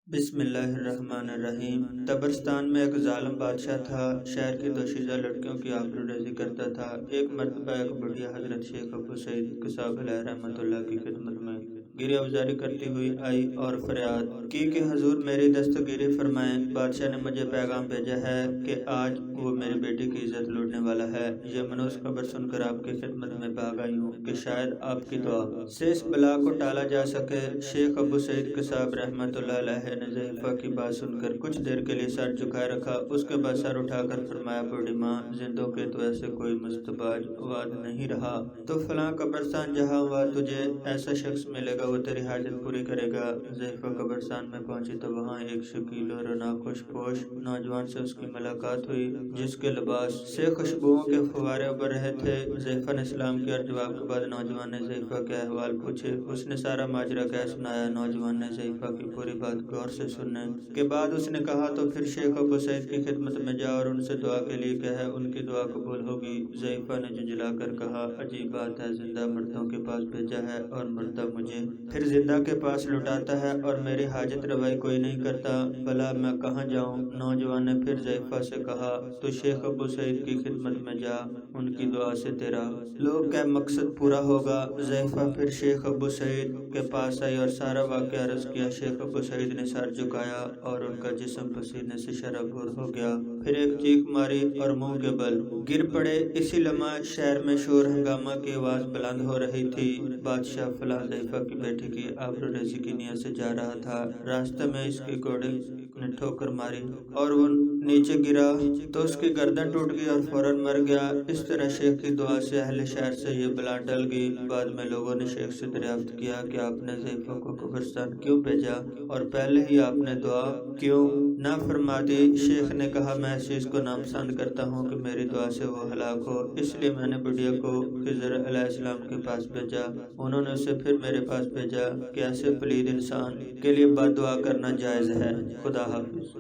بسم اللہ الرحمن الرحیم۔ طبرستان میں ایک ظالم بادشاہ تھا۔ شہر کی دوشیزہ لڑکیوں کی آبروریزی کرتا تھا۔ ایک مرتبہ ایک بڑھیا حضرت شیخ ابو سعید کساب علیہ رحمۃ اللہ کی خدمت میں گریہ گزاری کرتی ہوئی آئی اور فریاد کی کہ حضور میری دستگیری فرمائیں۔ بادشاہ نے مجھے پیغام بھیجا ہے کہ آج وہ میری بیٹی کی عزت لوٹنے والا ہے۔ یہ منحوس خبر سن کر آپ کی خدمت میں بھاگ آئی ہوں کہ شاید آپ کی دعا سے اس بلا کو ٹالا جا سکے۔ شیخ ابو سعید کساب رحمۃ اللہ علیہ نے ضعیفہ کی بات سن کر کچھ دیر کے لیے سر جھکائے رکھا۔ اس کے بعد سر اٹھا کر فرمایا، بوڑھی ماں، زندوں کے تو ایسے کوئی مستباج وعد نہیں رہا۔ تو فلاں قبرستان جہاں ہوا تجھے ایسا شخص ملے گا، وہ تیری حاجت پوری کرے گا۔ ضعیفہ قبرستان میں پہنچی تو وہاں ایک شکیل و رعنا خوش پوش نوجوان سے اس کی ملاقات ہوئی، جس کے لباس سے خوشبوؤں کے فوارے ابھر رہے تھے۔ ضعیفہ نے سلام کیا اور جواب کے بعد نوجوان نے ضعیفہ کے احوال پوچھے۔ اس نے سارا ماجرا کہہ سنایا۔ نوجوان نے ضعیفہ کی پوری بات غور سے سننے کے بعد اس نے کہا، تو پھر شیخ ابو سعید کی خدمت میں جا اور ان سے دعا کے لیے کہے، ان کی دعا قبول ہوگی۔ ضعیفہ نے جھنجھلا کر کہا، عجیب بات ہے، زندہ مردوں کے پاس بھیجا ہے اور مردہ مجھے پھر زندہ کے پاس لوٹاتا ہے اور میری حاجت روائی کوئی نہیں کرتا، بھلا میں کہاں جاؤں؟ نوجوان نے پھر ضعیفہ سے کہا، تو شیخ ابو سعید کی خدمت میں جا، ان کی دعا سے تیرا لوگ کا مقصد پورا ہوگا۔ ضعیفہ پھر شیخ ابو سعید کے پاس آئی اور سارا واقعہ عرض کیا۔ شیخ ابو سعید نے سر جھکایا اور ان کا جسم پسینے سے شرابور ہو گیا، پھر ایک چیخ ماری اور منہ کے بل گر پڑے۔ اسی لمحہ شہر میں شور ہنگامہ کی آواز بلند ہو رہی تھی۔ بادشاہ فلاں ضعیفہ کی بیٹی کی آبروریزی کی نیت سے جا رہا تھا، راستے میں اس کے گھوڑے نے ٹھوکر ماری اور وہ نیچے گرا تو اس کی گردن ٹوٹ گئی اور فوراً مر گیا۔ اس طرح شیخ کی دعا سے اہل شہر سے یہ بلا ٹل گئی۔ بعد میں لوگوں نے شیخ سے دریافت کیا کہ آپ نے ضعیفہ کو قبرستان کیوں بھیجا اور پہلے ہی آپ نے دعا کیوں نہ فرما دی؟ شیخ نے کہا، میں اس چیز کو ناپسند کرتا ہوں کہ میری دعا سے وہ ہلاک ہو، اس لیے میں نے بڑھیا کو خضر علیہ السلام کے پاس بھیجا۔ انہوں نے اسے پھر میرے پاس بھیجا کہ ایسے پلید انسان کے لیے بد دعا کرنا جائز ہے۔ خدا حافظ۔